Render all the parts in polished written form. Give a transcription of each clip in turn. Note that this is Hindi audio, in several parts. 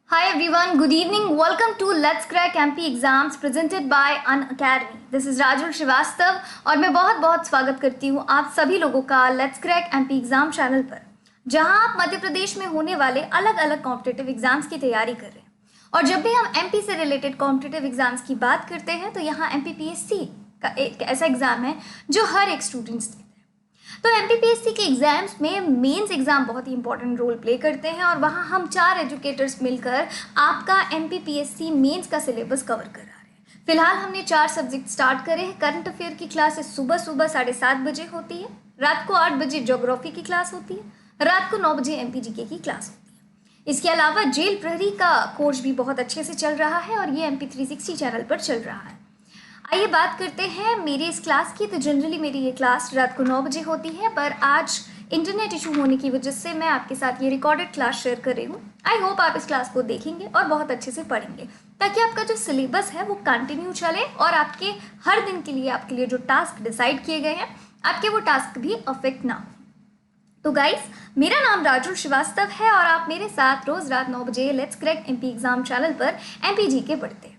Hi everyone, good evening. Welcome to Let's Crack MP Exams presented by Unacademy. This is Rajul Srivastava और मैं बहुत बहुत स्वागत करती हूँ आप सभी लोगों का Let's Crack MP Exam channel पर, जहां आप मध्य प्रदेश में होने वाले अलग अलग कॉम्पिटिटिव एग्जाम्स की तैयारी कर रहे हैं। और जब भी हम एमपी से रिलेटेड कॉम्पिटिटिव एग्जाम्स की बात करते हैं तो यहाँ एमपीपीएससी का एक ऐसा एग्जाम है जो हर एक स्टूडेंट्स देते हैं। तो एमपीपीएससी के एग्जाम्स में मेंस एग्जाम बहुत ही इंपॉर्टेंट रोल प्ले करते हैं और वहाँ हम 4 एजुकेटर्स मिलकर आपका एमपीपीएससी मेंस का सिलेबस कवर कर रहे हैं। फिलहाल हमने 4 सब्जेक्ट स्टार्ट करे हैं। करंट अफेयर की क्लासेस सुबह 7:30 बजे होती है, रात को 8 बजे ज्योग्राफी की क्लास होती है, रात को 9 बजे एमपीजीके की क्लास होती है। इसके अलावा जेल प्रहरी का कोर्स भी बहुत अच्छे से चल रहा है और ये MP360 चैनल पर चल रहा है। आइए बात करते हैं मेरी इस क्लास की। तो जनरली मेरी ये क्लास रात को 9 बजे होती है, पर आज इंटरनेट इशू होने की वजह से मैं आपके साथ ये रिकॉर्डेड क्लास शेयर कर रही हूँ। आई होप आप इस क्लास को देखेंगे और बहुत अच्छे से पढ़ेंगे ताकि आपका जो सिलेबस है वो कंटिन्यू चले और आपके हर दिन के लिए आपके लिए जो टास्क डिसाइड किए गए हैं आपके वो टास्क भी अफेक्ट ना हो। तो गाइस, मेरा नाम राजुल श्रीवास्तव है और आप मेरे साथ रोज रात 9 बजे let's crack MP exam channel पर एमपीजीके पढ़ते हैं।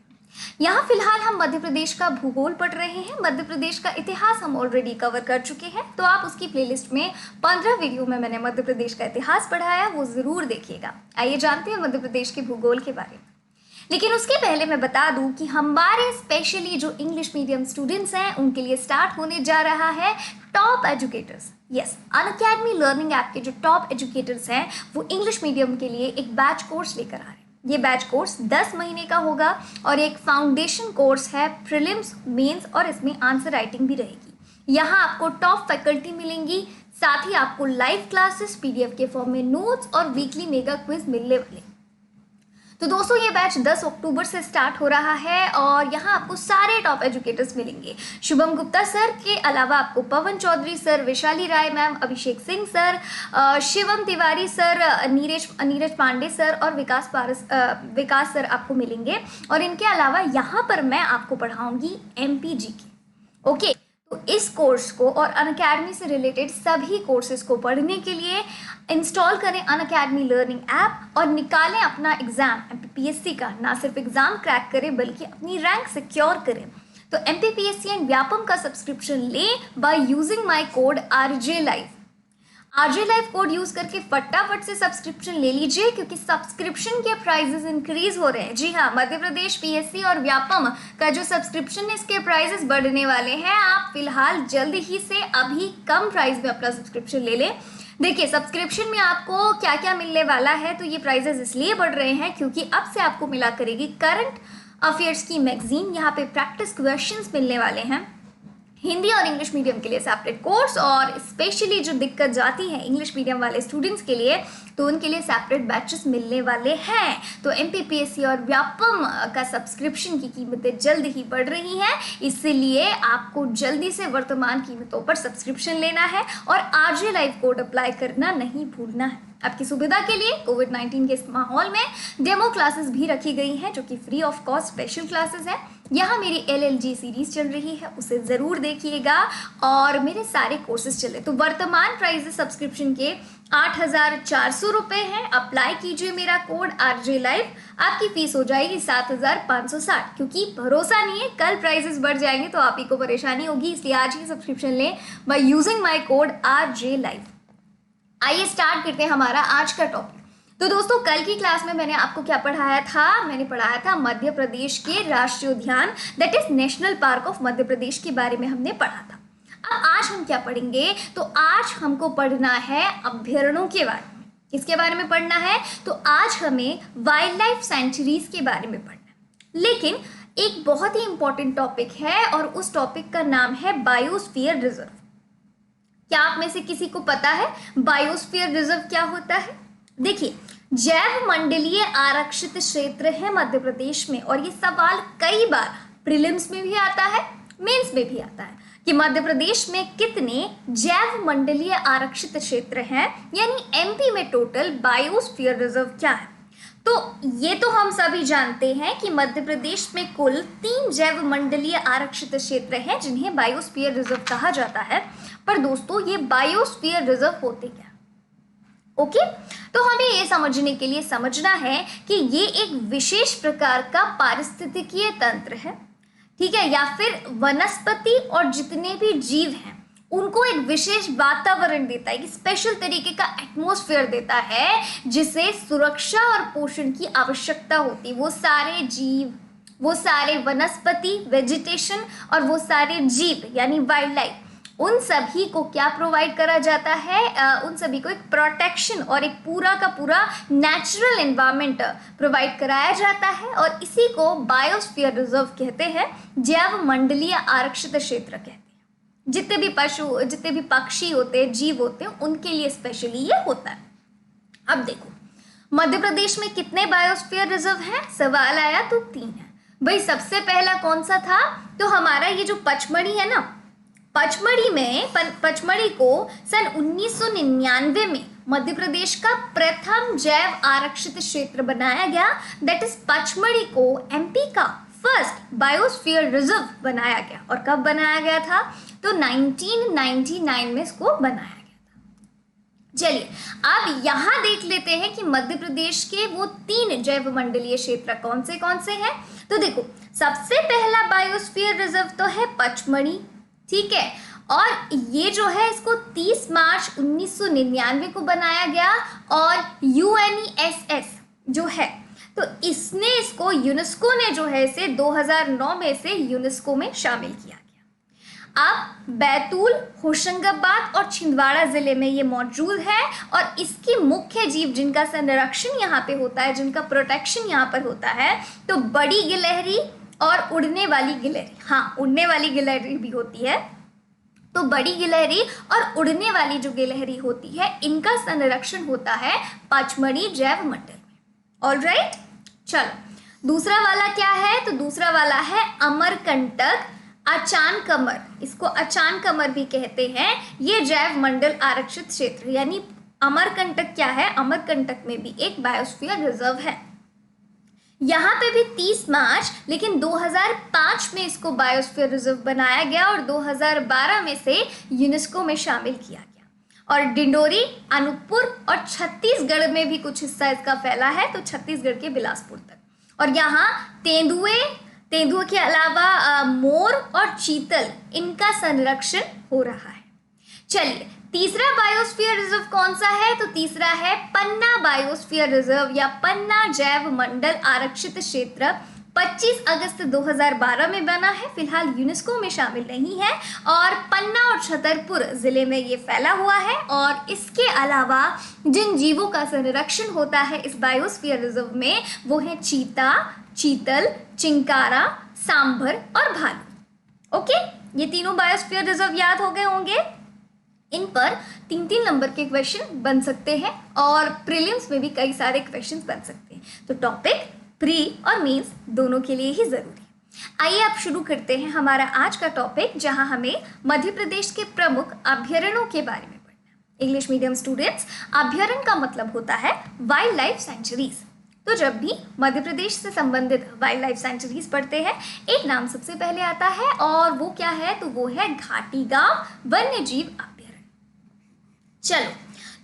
यहाँ फिलहाल हम मध्य प्रदेश का भूगोल पढ़ रहे हैं। मध्य प्रदेश का इतिहास हम ऑलरेडी कवर कर चुके हैं, तो आप उसकी प्लेलिस्ट में 15 वीडियो में मैंने मध्य प्रदेश का इतिहास पढ़ाया, वो जरूर देखिएगा। आइए जानते हैं मध्य प्रदेश के भूगोल के बारे में। लेकिन उसके पहले मैं बता दूं कि हमारे स्पेशली जो इंग्लिश मीडियम स्टूडेंट्स हैं उनके लिए स्टार्ट होने जा रहा है top educators. Yes, Unacademy learning app के जो टॉप एजुकेटर्स हैं वो इंग्लिश मीडियम के लिए एक बैच कोर्स लेकर आ रहे हैं। ये बैच कोर्स 10 महीने का होगा और एक फाउंडेशन कोर्स है प्रीलिम्स मेंस, और इसमें आंसर राइटिंग भी रहेगी। यहाँ आपको टॉप फैकल्टी मिलेंगी, साथ ही आपको लाइव क्लासेस, पीडीएफ के फॉर्म में नोट्स और वीकली मेगा क्विज मिलने वाले। तो दोस्तों, ये बैच 10 अक्टूबर से स्टार्ट हो रहा है और यहाँ आपको सारे टॉप एजुकेटर्स मिलेंगे। शुभम गुप्ता सर के अलावा आपको Pawan Chaudhary sir, Vaishali Rai ma'am, Abhishek Singh sir, Shivam Tiwari sir, Neeraj Pandey sir और विकास सर आपको मिलेंगे। और इनके अलावा यहाँ पर मैं आपको पढ़ाऊंगी एमपीजीके। ओके, तो इस कोर्स को और अनअकैडमी से रिलेटेड सभी कोर्सेज को पढ़ने के लिए इंस्टॉल करें अनअकैडमी लर्निंग ऐप और निकालें अपना एग्जाम एमपीपीएससी का। ना सिर्फ एग्जाम क्रैक करें बल्कि अपनी रैंक सिक्योर करें। तो एमपीपीएससी एंड व्यापम का सब्सक्रिप्शन लें by using my code RJ live. RJ live code use करके फटाफट से सब्सक्रिप्शन ले लीजिए, क्योंकि सब्सक्रिप्शन के प्राइजेस इंक्रीज हो रहे हैं। जी हाँ, मध्य प्रदेश पीएससी और व्यापम का जो सब्सक्रिप्शन है इसके प्राइजेस बढ़ने वाले हैं। आप फिलहाल जल्दी ही से अभी कम प्राइस में अपना सब्सक्रिप्शन ले लें। देखिए, सब्सक्रिप्शन में आपको क्या क्या मिलने वाला है, तो ये प्राइजेस इसलिए बढ़ रहे हैं क्योंकि अब से आपको मिला करेगी करंट अफेयर्स की मैगजीन। यहाँ पे प्रैक्टिस क्वेश्चंस मिलने वाले हैं, हिंदी और इंग्लिश मीडियम के लिए सेपरेट कोर्स, और स्पेशली जो दिक्कत जाती है इंग्लिश मीडियम वाले स्टूडेंट्स के लिए तो उनके लिए सेपरेट बैचेस मिलने वाले हैं। तो एमपीपीएससी और व्यापम का सब्सक्रिप्शन की कीमतें जल्द ही बढ़ रही हैं, इसलिए आपको जल्दी से वर्तमान कीमतों पर सब्सक्रिप्शन लेना है और आरजे लाइव कोड अप्लाई करना नहीं भूलना है। आपकी सुविधा के लिए कोविड-19 के इस माहौल में डेमो क्लासेस भी रखी गई हैं जो कि free of cost special classes हैं। यहाँ मेरी LLG सीरीज चल रही है, उसे ज़रूर देखिएगा और मेरे सारे कोर्सेज चले। तो वर्तमान प्राइस सब्सक्रिप्शन के 8,400 रुपये हैं। अप्लाई कीजिए मेरा कोड RJ लाइव, आपकी फीस हो जाएगी 7,560। क्योंकि भरोसा नहीं है, कल प्राइसेस बढ़ जाएंगे तो आप ही को परेशानी होगी, इसलिए आज ही सब्सक्रिप्शन लें by using my code RJ live. आइए स्टार्ट करते हैं हमारा आज का टॉपिक। तो दोस्तों, कल की क्लास में मैंने आपको क्या पढ़ाया था? मैंने पढ़ाया था मध्य प्रदेश के राष्ट्रीय उद्यान, that is national park of Madhya Pradesh के बारे में हमने पढ़ा था। अब आज हम क्या पढ़ेंगे? तो आज हमको पढ़ना है अभ्यारण्यों के बारे में। किसके बारे में पढ़ना है? तो आज हमें वाइल्ड लाइफ सेंचुरीज के बारे में पढ़ना है। लेकिन एक बहुत ही इंपॉर्टेंट टॉपिक है और उस टॉपिक का नाम है बायोस्फीयर रिजर्व। क्या आप में से किसी को पता है बायोस्फीयर रिजर्व क्या होता है? देखिए, जैव मंडलीय आरक्षित क्षेत्र है मध्य प्रदेश में, और ये सवाल कई बार प्रीलिम्स में भी आता है, मेंस में भी आता है कि मध्य प्रदेश में कितने जैव मंडलीय आरक्षित क्षेत्र हैं, यानी एमपी में टोटल बायोस्फीयर रिजर्व क्या है। तो ये तो हम सभी जानते हैं कि मध्य प्रदेश में कुल 3 जैव मंडलीय आरक्षित क्षेत्र हैं जिन्हें बायोस्फीयर रिजर्व कहा जाता है। पर दोस्तों, ये बायोस्फीयर रिजर्व होते क्या? ओके, तो हमें ये समझने के लिए समझना है कि ये एक विशेष प्रकार का पारिस्थितिकीय तंत्र है, ठीक है, या फिर वनस्पति और जितने भी जीव हैं उनको एक विशेष वातावरण देता है, एक स्पेशल तरीके का एटमॉस्फेयर देता है जिसे सुरक्षा और पोषण की आवश्यकता होती है। वो सारे जीव, वो सारे वनस्पति, वेजिटेशन, और वो सारे जीव यानी वाइल्ड लाइफ, उन सभी को क्या प्रोवाइड करा जाता है, उन सभी को एक प्रोटेक्शन और एक पूरा का पूरा नेचुरल एनवायरनमेंट प्रोवाइड कराया जाता है, और इसी को बायोस्फीयर रिजर्व कहते हैं, जैव मंडलीय आरक्षित क्षेत्र कहते हैं। जितने भी पशु, जितने भी पक्षी होते हैं, जीव होते हैं, उनके लिए स्पेशली ये होता है। अब देखो, मध्य प्रदेश में कितने बायोस्फीयर रिजर्व हैं? सवाल आया तो 3 है। भाई सबसे पहला कौन सा था? तो हमारा ये जो पचमढ़ी है ना, पचमढ़ी को सन 1999 में मध्य प्रदेश का प्रथम जैव आरक्षित क्षेत्र बनाया गया। दैट इज पचमढ़ी को एमपी का फर्स्ट बायोस्फीयर रिजर्व बनाया गया। और कब बनाया गया था? तो 1999 में इसको बनाया गया था। चलिए अब यहाँ देख लेते हैं कि मध्य प्रदेश के वो 3 जैव मंडलीय क्षेत्र कौन से हैं। तो देखो, सबसे पहला बायोस्फीयर रिजर्व तो है पचमढ़ी, ठीक है, और ये जो है इसको 30 मार्च 1999 को बनाया गया, और यूएनईएसएस जो है तो इसने इसको, यूनेस्को ने जो है इसे 2009 में से यूनेस्को में शामिल किया गया। अब बैतूल, होशंगाबाद और छिंदवाड़ा जिले में ये मौजूद है, और इसकी मुख्य जीव जिनका संरक्षण यहाँ पे होता है, जिनका प्रोटेक्शन यहाँ पर होता है, तो बड़ी गिलहरी और उड़ने वाली गिलहरी, हाँ उड़ने वाली गिलहरी भी होती है, तो बड़ी गिलहरी और उड़ने वाली जो गिलहरी होती है, इनका संरक्षण होता है पचमढ़ी जैव मंडल में। ऑलराइट, चलो दूसरा वाला क्या है? तो दूसरा वाला है अमरकंटक अचान कमर, इसको अचान कमर भी कहते हैं। ये जैव मंडल आरक्षित क्षेत्र, यानी अमरकंटक क्या है? अमरकंटक में भी एक बायोस्फीयर रिजर्व है। यहाँ पे भी 30 मार्च, लेकिन 2005 में इसको बायोस्फीयर रिजर्व बनाया गया और 2012 में से यूनेस्को में शामिल किया गया। और डिंडोरी, अनूपपुर और छत्तीसगढ़ में भी कुछ हिस्सा इसका फैला है, तो छत्तीसगढ़ के बिलासपुर तक। और यहाँ तेंदुए के अलावा मोर और चीतल, इनका संरक्षण हो रहा है। चलिए तीसरा बायोस्फीयर रिजर्व कौन सा है? तो तीसरा है पन्ना बायोस्फीयर रिजर्व या पन्ना जैव मंडल आरक्षित क्षेत्र। 25 अगस्त 2012 में बना है, फिलहाल यूनेस्को में शामिल नहीं है, और पन्ना और छतरपुर जिले में ये फैला हुआ है। और इसके अलावा जिन जीवों का संरक्षण होता है इस बायोस्फीयर रिजर्व में, वो है चीता, चीतल, चिंकारा, सांभर और भालू। ओके, ये तीनों बायोस्फीयर रिजर्व याद हो गए होंगे। इन पर 3-3 नंबर के क्वेश्चन बन सकते हैं, और प्रीलिम्स में भी कई सारे क्वेश्चंस बन सकते हैं। तो टॉपिक प्री और मेंस दोनों के लिए ही जरूरी है। आइए आप शुरू करते हैं हमारा आज का टॉपिक, जहां हमें मध्य प्रदेश के प्रमुख अभ्यारण्यों के बारे में पढ़ना है। इंग्लिश मीडियम स्टूडेंट्स, अभ्यारण्य का मतलब होता है वाइल्ड लाइफ सेंचुरीज। तो जब भी मध्य प्रदेश से संबंधित वाइल्ड लाइफ सेंचुरीज पढ़ते हैं, एक नाम सबसे पहले आता है, और वो क्या है? तो वो है घाटी गांव वन्यजीव अभ्यारण्य। चलो,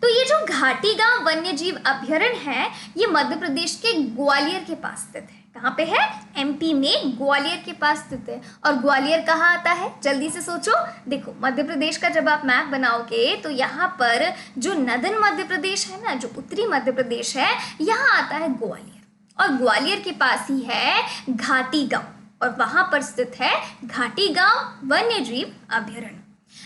तो ये जो घाटी गांव वन्यजीव अभ्यारण्य है, ये मध्य प्रदेश के ग्वालियर के पास स्थित है। कहाँ पे है? एमपी में ग्वालियर के पास स्थित है। और ग्वालियर कहाँ आता है? जल्दी से सोचो। देखो, मध्य प्रदेश का जब आप मैप बनाओगे तो यहाँ पर जो नदन मध्य प्रदेश है ना, जो उत्तरी मध्य प्रदेश है, यहाँ आता है ग्वालियर, और ग्वालियर के पास ही है घाटी गांव, और वहां पर स्थित है घाटी गांव वन्यजीव अभ्यारण्य।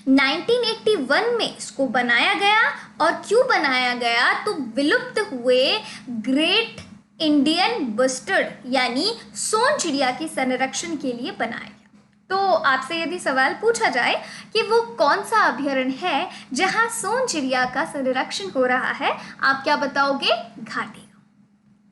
1981 में इसको बनाया गया, और क्यों बनाया गया? तो विलुप्त हुए ग्रेट इंडियन बस्टर्ड यानी सोन चिड़िया के संरक्षण के लिए बनाया गया। तो आपसे यदि सवाल पूछा जाए कि वो कौन सा अभ्यारण्य है जहां सोन चिड़िया का संरक्षण हो रहा है, आप क्या बताओगे? घाटी गांव।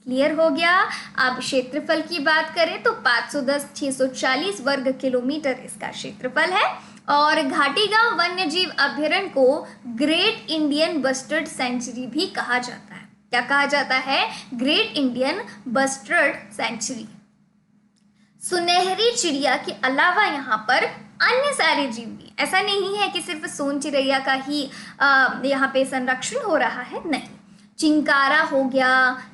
क्लियर हो गया। अब क्षेत्रफल की बात करें तो 510,640 वर्ग किलोमीटर इसका क्षेत्रफल है, और घाटी गांव वन्यजीव अभ्यारण्य को ग्रेट इंडियन बस्टर्ड सेंचुरी भी कहा जाता है। क्या कहा जाता है? Great Indian bustard sanctuary. सुनहरी चिड़िया के अलावा यहाँ पर अन्य सारे जीव भी, ऐसा नहीं है कि सिर्फ सोन चिड़ैया का ही यहाँ पे संरक्षण हो रहा है, नहीं। चिंकारा हो गया,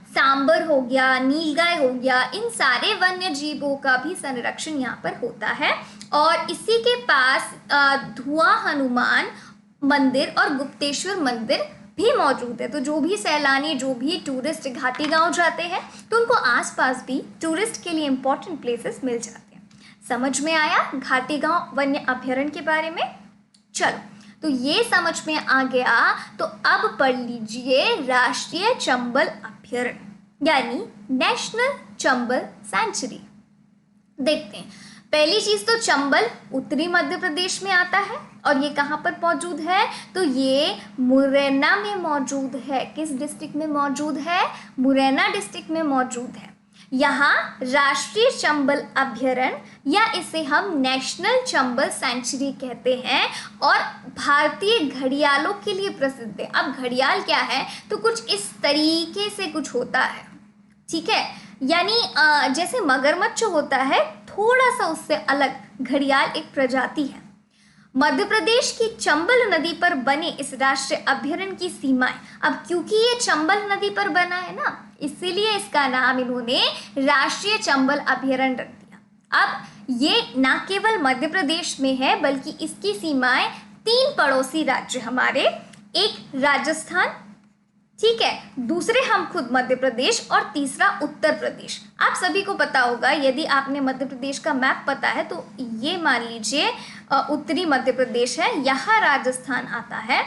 सांबर हो गया, नीलगाय हो गया, इन सारे वन्य जीवों का भी संरक्षण यहाँ पर होता है। और इसी के पास धुआं हनुमान मंदिर और गुप्तेश्वर मंदिर भी मौजूद है। तो जो भी सैलानी, जो भी टूरिस्ट घाटी गांव जाते हैं तो उनको आसपास भी टूरिस्ट के लिए इंपॉर्टेंट प्लेसेस मिल जाते हैं। समझ में आया घाटी गांव वन्य अभ्यारण्य के बारे में? चलो, तो ये समझ में आ गया, तो अब पढ़ लीजिए राष्ट्रीय चंबल अभ्यारण्य यानी नेशनल चंबल सेंचुरी। देखते हैं, पहली चीज तो चंबल उत्तरी मध्य प्रदेश में आता है और ये कहाँ पर मौजूद है? तो ये मुरैना में मौजूद है। किस डिस्ट्रिक्ट में मौजूद है? मुरैना डिस्ट्रिक्ट में मौजूद है। यहाँ राष्ट्रीय चंबल अभ्यारण्य या इसे हम नेशनल चंबल सेंचुरी कहते हैं और भारतीय घड़ियालों के लिए प्रसिद्ध है। अब घड़ियाल क्या है? तो कुछ इस तरीके से कुछ होता है, ठीक है, यानी जैसे मगरमच्छ होता है, थोड़ा सा उससे अलग घड़ियाल एक प्रजाति है। मध्य प्रदेश की चंबल नदी पर बने इस राष्ट्रीय अभ्यारण्य की सीमाएं, अब क्योंकि ये चंबल नदी पर बना है ना, इसीलिए इसका नाम इन्होंने राष्ट्रीय चंबल अभ्यारण्य रख दिया। अब ये ना केवल मध्य प्रदेश में है बल्कि इसकी सीमाएं 3 पड़ोसी राज्य हमारे, एक राजस्थान, ठीक है, दूसरे हम खुद मध्य प्रदेश और तीसरा उत्तर प्रदेश। आप सभी को पता होगा, यदि आपने मध्य प्रदेश का मैप पता है तो ये मान लीजिए उत्तरी मध्य प्रदेश है, यहाँ राजस्थान आता है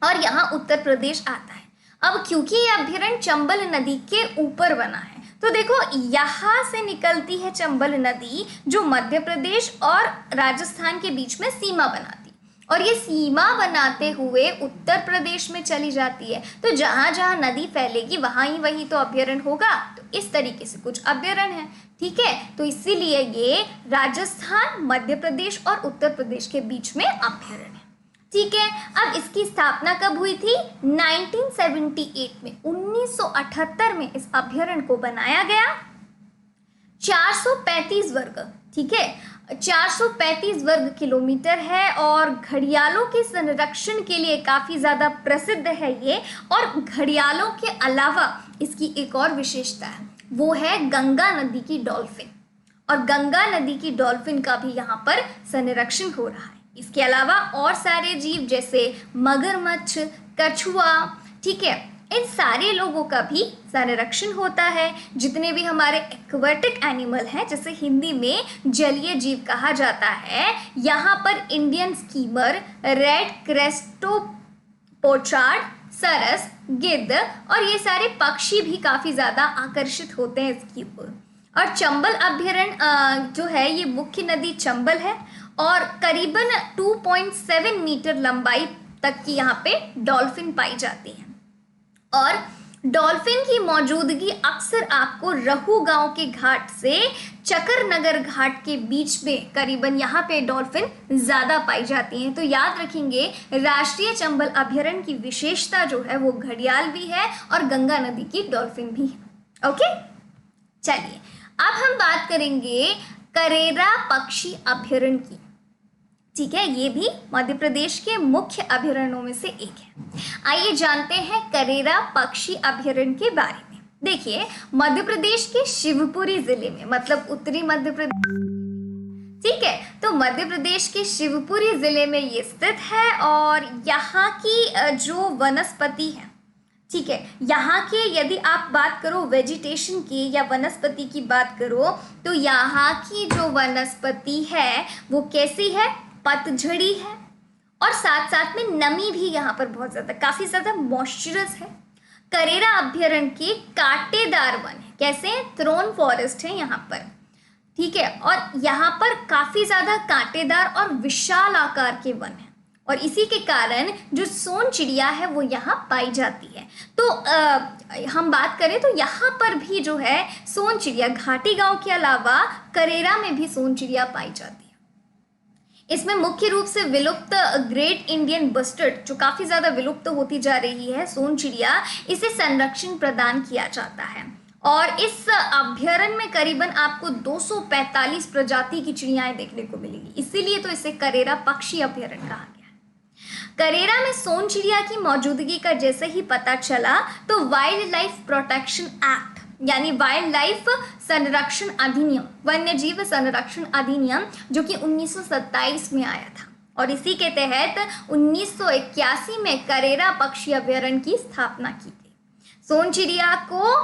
और यहाँ उत्तर प्रदेश आता है। अब क्योंकि ये अभ्यारण्य चंबल नदी के ऊपर बना है तो देखो यहाँ से निकलती है चंबल नदी जो मध्य प्रदेश और राजस्थान के बीच में सीमा बनाती और ये सीमा बनाते हुए उत्तर प्रदेश में चली जाती है। तो जहाँ जहाँ नदी फैलेगी वहाँ ही वही तो अभ्यारण्य होगा। तो इस तरीके से कुछ अभ्यारण्य है, ठीक है। तो इसीलिए ये राजस्थान, मध्य प्रदेश और उत्तर प्रदेश के बीच में अभ्यारण्य है, ठीक है। अब इसकी स्थापना कब हुई थी? 1978 में, 1978 में इस अभ्यारण्य को बनाया गया। 435 वर्ग, ठीक है, 435 वर्ग किलोमीटर है और घड़ियालों के संरक्षण के लिए काफ़ी ज़्यादा प्रसिद्ध है ये। और घड़ियालों के अलावा इसकी एक और विशेषता है, वो है गंगा नदी की डॉल्फिन। और गंगा नदी की डॉल्फिन का भी यहाँ पर संरक्षण हो रहा है। इसके अलावा और सारे जीव जैसे मगरमच्छ, कछुआ, ठीक है, इन सारे लोगों का भी संरक्षण होता है। जितने भी हमारे एक्वेटिक एनिमल हैं, जैसे हिंदी में जलीय जीव कहा जाता है, यहाँ पर Indian skimmer, red crested pochard, sarus, गिद्ध और ये सारे पक्षी भी काफ़ी ज़्यादा आकर्षित होते हैं इसकी ओर। और चंबल अभ्यारण्य जो है ये मुख्य नदी चंबल है और करीबन 2.7 मीटर लंबाई तक की यहाँ पे डॉल्फिन पाई जाती है। और डॉल्फिन की मौजूदगी अक्सर आपको रहू गांव के घाट से चकरनगर घाट के बीच में करीबन यहाँ पे डॉल्फिन ज़्यादा पाई जाती हैं। तो याद रखेंगे राष्ट्रीय चंबल अभ्यारण्य की विशेषता जो है वो घड़ियाल भी है और गंगा नदी की डॉल्फिन भी है। ओके, चलिए अब हम बात करेंगे करेरा पक्षी अभ्यारण्य की, ठीक है। ये भी मध्य प्रदेश के मुख्य अभ्यारण्यों में से एक है। आइए जानते हैं करेरा पक्षी अभ्यारण्य के बारे में। देखिए, मध्य प्रदेश के शिवपुरी जिले में, मतलब उत्तरी मध्य प्रदेश, ठीक है, तो मध्य प्रदेश के शिवपुरी जिले में ये स्थित है। और यहाँ की जो वनस्पति है, ठीक है, यहाँ के यदि आप बात करो वेजिटेशन की या वनस्पति की बात करो तो यहाँ की जो वनस्पति है वो कैसी है? पतझड़ी है और साथ साथ में नमी भी यहाँ पर बहुत ज़्यादा, काफ़ी ज़्यादा मॉइस्चरस है। करेरा अभ्यारण्य के कांटेदार वन है, कैसे? थ्रोन फॉरेस्ट है यहाँ पर, ठीक है, और यहाँ पर काफ़ी ज़्यादा कांटेदार और विशाल आकार के वन है और इसी के कारण जो सोन चिड़िया है वो यहाँ पाई जाती है। तो हम बात करें तो यहाँ पर भी जो है सोन चिड़िया, घाटी गांव के अलावा करेरा में भी सोन चिड़िया पाई जाती है। इसमें मुख्य रूप से विलुप्त ग्रेट इंडियन बस्टर्ड, जो काफ़ी ज़्यादा विलुप्त होती जा रही है सोन चिड़िया, इसे संरक्षण प्रदान किया जाता है। और इस अभ्यारण्य में करीबन आपको 245 प्रजाति की चिड़ियाएं देखने को मिलेगी, इसीलिए तो इसे करेरा पक्षी अभ्यारण्य कहा गया है। करेरा में सोन चिड़िया की मौजूदगी का जैसे ही पता चला तो वाइल्ड लाइफ प्रोटेक्शन एक्ट यानी वाइल्ड लाइफ संरक्षण अधिनियम, वन्य जीव संरक्षण अधिनियम, जो कि 1927 में आया था और इसी के तहत 1981 में करेरा पक्षी अभयारण्य की स्थापना की गई। सोन चिड़िया को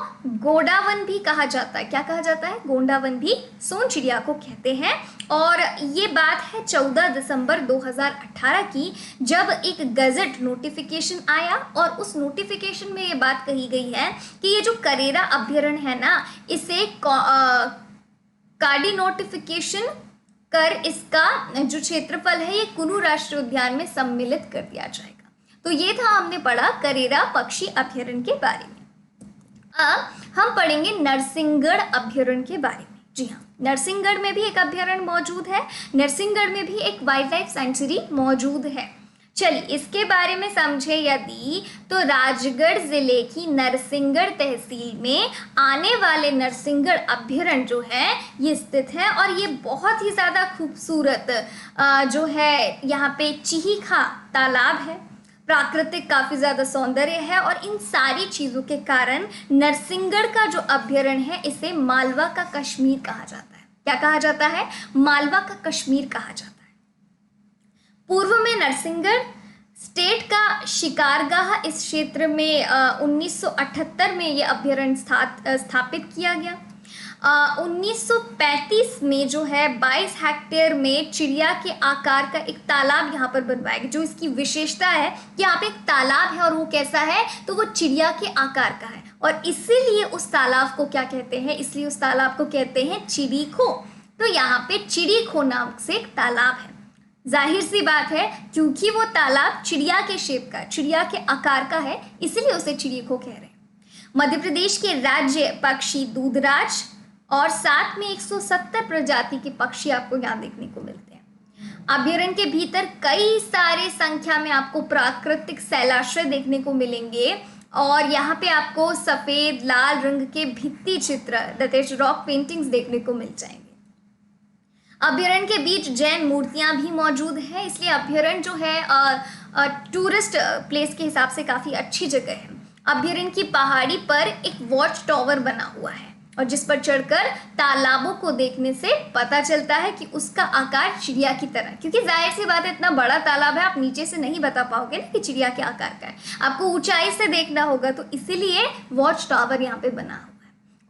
गोंडावन भी कहा जाता है। क्या कहा जाता है? गोंडावन भी सोन चिड़िया को कहते हैं। और ये बात है 14 दिसंबर 2018 की, जब एक गजट नोटिफिकेशन आया और उस नोटिफिकेशन में ये बात कही गई है कि ये जो करेरा अभयारण्य है ना, इसे कार्डी नोटिफिकेशन कर इसका जो क्षेत्रफल है ये कुनू राष्ट्रीय उद्यान में सम्मिलित कर दिया जाएगा। तो ये था, हमने पढ़ा करेरा पक्षी अभयारण्य के बारे में। अब हम पढ़ेंगे नरसिंहगढ़ अभयारण्य के बारे में। जी हाँ, नरसिंहगढ़ में भी एक अभयारण्य मौजूद है, नरसिंहगढ़ में भी एक वाइल्ड लाइफ सेंचुरी मौजूद है। चलिए इसके बारे में समझे यदि, तो राजगढ़ जिले की नरसिंहगढ़ तहसील में आने वाले नरसिंहगढ़ अभयारण्य जो है ये स्थित है और ये बहुत ही ज़्यादा खूबसूरत जो है यहाँ पे चिहिखा तालाब है, प्राकृतिक काफ़ी ज़्यादा सौंदर्य है और इन सारी चीज़ों के कारण नरसिंहगढ़ का जो अभयारण्य है इसे मालवा का कश्मीर कहा जाता है। क्या कहा जाता है? मालवा का कश्मीर कहा जाता है। पूर्व में नरसिंहगढ़ स्टेट का शिकारगाह इस क्षेत्र में 1978 में ये अभयारण्य स्थापित किया गया। 1935 में जो है 22 हेक्टेयर में चिड़िया के आकार का एक तालाब यहाँ पर बनवाया गया। जो इसकी विशेषता है कि यहाँ पे एक तालाब है और वो कैसा है, तो वो चिड़िया के आकार का है और इसीलिए उस तालाब को क्या कहते हैं, इसलिए उस तालाब को कहते हैं चिड़ीखो। तो यहाँ पे चिड़ीखो नाम से एक तालाब है। जाहिर सी बात है क्योंकि वो तालाब चिड़िया के शेप का, चिड़िया के आकार का है, इसीलिए उसे चिड़ीखो कह रहे हैं। मध्य प्रदेश के राज्य पक्षी दूधराज और साथ में 170 प्रजाति के पक्षी आपको यहाँ देखने को मिलते हैं। अभयारण्य के भीतर कई सारे संख्या में आपको प्राकृतिक शैलाश्रय देखने को मिलेंगे और यहाँ पे आपको सफ़ेद लाल रंग के भित्ति चित्र दैट इज रॉक पेंटिंग्स देखने को मिल जाएंगे। अभयारण्य के बीच जैन मूर्तियाँ भी मौजूद हैं, इसलिए अभयारण्य जो है टूरिस्ट प्लेस के हिसाब से काफ़ी अच्छी जगह है। अभयारण्य की पहाड़ी पर एक वॉच टावर बना हुआ है और जिस पर चढ़कर तालाबों को देखने से पता चलता है कि उसका आकार चिड़िया की तरह, क्योंकि जाहिर सी बात है इतना बड़ा तालाब है, आप नीचे से नहीं बता पाओगे ना कि चिड़िया के आकार का है, आपको ऊंचाई से देखना होगा, तो इसीलिए वॉच टावर यहाँ पे बना हुआ है।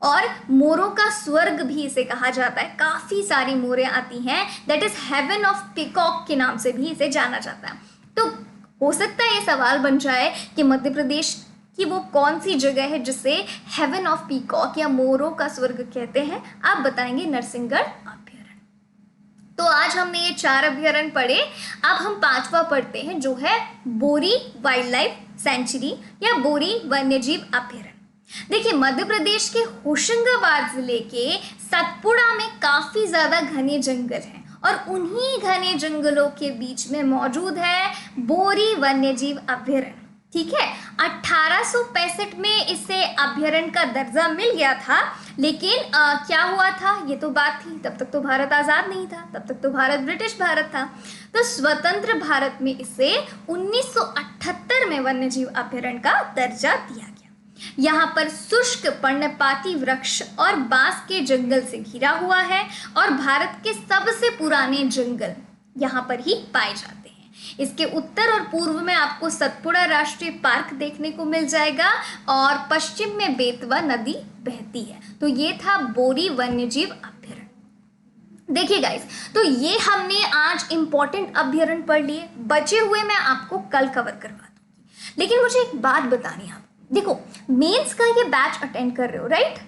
और मोरों का स्वर्ग भी इसे कहा जाता है, काफ़ी सारी मोरें आती हैं, that is heaven of peacock के नाम से भी इसे जाना जाता है। तो हो सकता है ये सवाल बन जाए कि मध्य प्रदेश कि वो कौन सी जगह है जिसे हेवन ऑफ पीकॉक या मोरों का स्वर्ग कहते हैं। आप बताएंगे नरसिंहगढ़ अभयारण्य। तो आज हमने ये 4 अभयारण्य पढ़े, अब हम 5वां पढ़ते हैं जो है बोरी वाइल्ड लाइफ सेंचुरी या बोरी वन्यजीव अभयारण्य। देखिए मध्य प्रदेश के होशंगाबाद जिले के सतपुड़ा में काफ़ी ज़्यादा घने जंगल हैं और उन्हीं घने जंगलों के बीच में मौजूद है बोरी वन्यजीव अभयारण्य। ठीक है, 1865 में इसे अभयारण्य का दर्जा मिल गया था, लेकिन क्या हुआ था ये तो बात थी, तब तक तो भारत आज़ाद नहीं था, तब तक तो भारत ब्रिटिश भारत था। तो स्वतंत्र भारत में इसे 1978 में वन्यजीव अभयारण्य का दर्जा दिया गया। यहाँ पर शुष्क पर्णपाती वृक्ष और बांस के जंगल से घिरा हुआ है और भारत के सबसे पुराने जंगल यहाँ पर ही पाए जाते हैं। इसके उत्तर और पूर्व में आपको सतपुड़ा राष्ट्रीय पार्क देखने को मिल जाएगा और पश्चिम में बेतवा नदी बहती है। तो ये था बोरी वन्यजीव अभयारण्य। देखिए गाइस, तो ये हमने आज इंपॉर्टेंट अभयारण्य पढ़ लिए, बचे हुए मैं आपको कल कवर करवा दूंगी। लेकिन मुझे एक बात बतानी है, देखो मेंस का ये बैच अटेंड कर रहे हो राइट,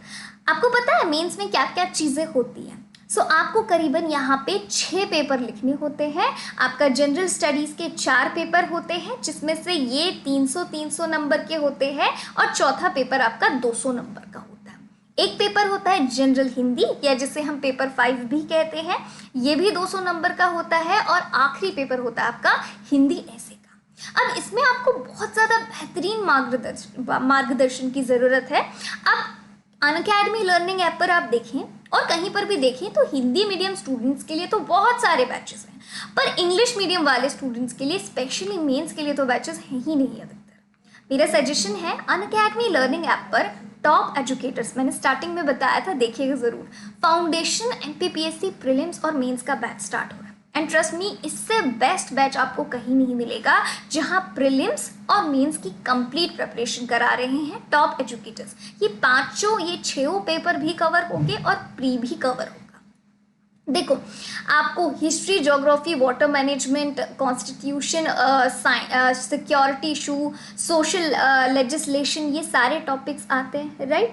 आपको पता है मेंस में क्या क्या चीज़ें होती हैं। सो आपको करीबन यहाँ पे 6 पेपर लिखने होते हैं। आपका जनरल स्टडीज़ के 4 पेपर होते हैं जिसमें से ये 300 नंबर के होते हैं और चौथा पेपर आपका 200 नंबर का होता है। एक पेपर होता है जनरल हिंदी या जिसे हम पेपर 5 भी कहते हैं, ये भी 200 नंबर का होता है और आखिरी पेपर होता है आपका हिंदी ऐसे का। अब इसमें आपको बहुत ज़्यादा बेहतरीन मार्गदर्शन की ज़रूरत है। अब अनअकैडमी लर्निंग ऐप पर आप देखें और कहीं पर भी देखें तो हिंदी मीडियम स्टूडेंट्स के लिए तो बहुत सारे बैचेस हैं, पर इंग्लिश मीडियम वाले स्टूडेंट्स के लिए स्पेशली मेंस के लिए तो बैचेस हैं ही नहीं अधिकतर। मेरा सजेशन है अनअकैडमी लर्निंग ऐप पर टॉप एजुकेटर्स, मैंने स्टार्टिंग में बताया था, देखिएगा ज़रूर, फाउंडेशन एमपीपीएससी प्रीलिम्स और मेंस का बैच स्टार्ट हो रहा है। एंड ट्रस्ट मी, इससे बेस्ट बैच आपको कहीं नहीं मिलेगा, जहां प्रीलिम्स और मेंस की कंप्लीट प्रिपरेशन करा रहे हैं टॉप एजुकेटर्स। ये पांचों, ये 6 पेपर भी कवर होंगे और प्री भी कवर होगा। देखो, आपको history, geography, water management, constitution, security issue, social legislation, ये सारे टॉपिक्स आते हैं, राइट?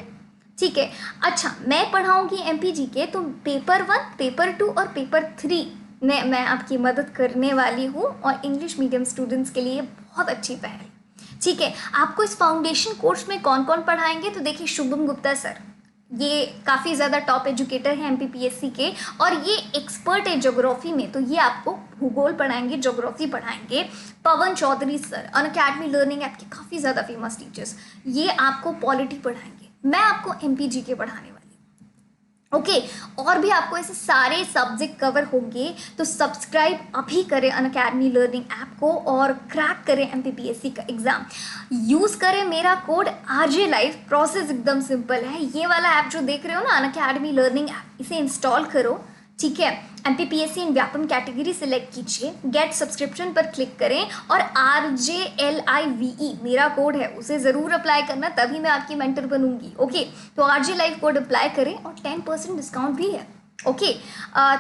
ठीक है। अच्छा, मैं पढ़ाऊंगी एमपीजी के, तो पेपर 1, पेपर 2 और पेपर 3 में मैं आपकी मदद करने वाली हूँ, और इंग्लिश मीडियम स्टूडेंट्स के लिए बहुत अच्छी पहल। ठीक है। आपको इस फाउंडेशन कोर्स में कौन कौन पढ़ाएंगे, तो देखिए, शुभम गुप्ता सर, ये काफ़ी ज़्यादा टॉप एजुकेटर हैं एमपीपीएससी के, और ये एक्सपर्ट है ज्योग्राफी में, तो ये आपको भूगोल पढ़ाएंगे, ज्योग्राफी पढ़ाएंगे। Pawan Chaudhary sir, Unacademy learning app के काफ़ी ज़्यादा फेमस टीचर्स, ये आपको पॉलिटी पढ़ाएंगे। मैं आपको एमपीजी के पढ़ाने वाली, ओके। और भी आपको ऐसे सारे सब्जेक्ट कवर होंगे, तो सब्सक्राइब अभी करें अनअकैडमी लर्निंग ऐप को और क्रैक करें एमपीपीएससी का एग्जाम। यूज़ करें मेरा कोड आरजे लाइव। प्रोसेस एकदम सिंपल है। ये वाला ऐप जो देख रहे हो ना, अनअकैडमी लर्निंग ऐप, इसे इंस्टॉल करो, ठीक है। एमपीपीएससी इन व्यापम कैटेगरी सिलेक्ट कीजिए, गेट सब्सक्रिप्शन पर क्लिक करें, और RJLIVE मेरा कोड है, उसे ज़रूर अप्लाई करना, तभी मैं आपकी मेंटर बनूंगी, ओके। तो RJ लाइव कोड अप्लाई करें और 10% डिस्काउंट भी है, ओके।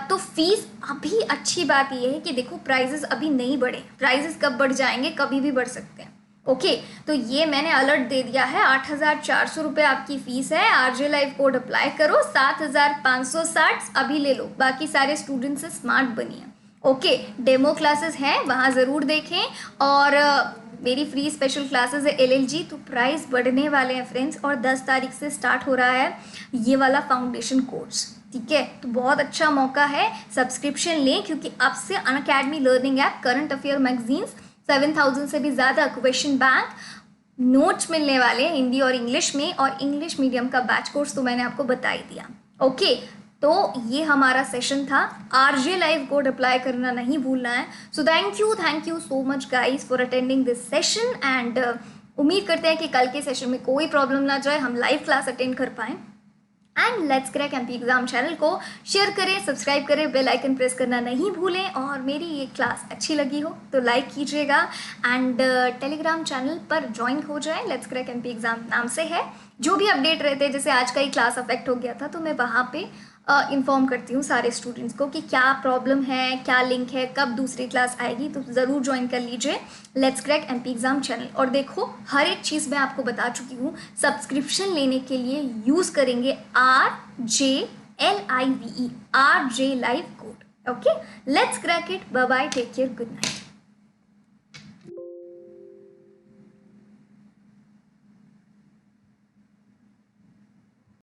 तो फीस, अभी अच्छी बात ये है कि देखो, प्राइजेस अभी नहीं बढ़े, प्राइजेस कब बढ़ जाएंगे, कभी भी बढ़ सकते हैं, ओके। तो ये मैंने अलर्ट दे दिया है, 8,400 रुपये आपकी फ़ीस है। RJ लाइव कोड अप्लाई करो, 7,560 अभी ले लो, बाकी सारे स्टूडेंट्स से स्मार्ट बनिए, ओके। डेमो क्लासेस हैं, वहाँ ज़रूर देखें, और मेरी फ्री स्पेशल क्लासेस है LLG, तो प्राइस बढ़ने वाले हैं फ्रेंड्स, और 10 तारीख से स्टार्ट हो रहा है ये वाला फाउंडेशन कोर्स, ठीक है। तो बहुत अच्छा मौका है, सब्सक्रिप्शन लें, क्योंकि अब से Unacademy learning app, current affair magazines, 7,000 से भी ज़्यादा, क्वेश्चन बैंक, नोट्स मिलने वाले हैं हिंदी और इंग्लिश में, और इंग्लिश मीडियम का बैच कोर्स तो मैंने आपको बता ही दिया, ओके। तो ये हमारा सेशन था। RJ लाइव कोड अप्लाई करना नहीं भूलना है। So thank you so much guys for attending this session, and उम्मीद करते हैं कि कल के सेशन में कोई प्रॉब्लम ना जाए, हम लाइव क्लास अटेंड कर पाएँ। And let's crack MP exam channel को शेयर करें, सब्सक्राइब करें, बेल आइकन प्रेस करना नहीं भूलें, और मेरी ये क्लास अच्छी लगी हो तो लाइक कीजिएगा, एंड टेलीग्राम चैनल पर ज्वाइन हो जाए, लेट्स क्रैक एमपी एग्जाम नाम से है। जो भी अपडेट रहते हैं, जैसे आज का ही क्लास अफेक्ट हो गया था, तो मैं वहाँ पे इन्फॉर्म करती हूँ सारे स्टूडेंट्स को कि क्या प्रॉब्लम है, क्या लिंक है, कब दूसरी क्लास आएगी, तो ज़रूर ज्वाइन कर लीजिए let's crack MP exam channel. और देखो, हर एक चीज़ मैं आपको बता चुकी हूँ। सब्सक्रिप्शन लेने के लिए यूज़ करेंगे RJLIVE, RJ live code, okay. Let's crack it, bye bye, take care, good night.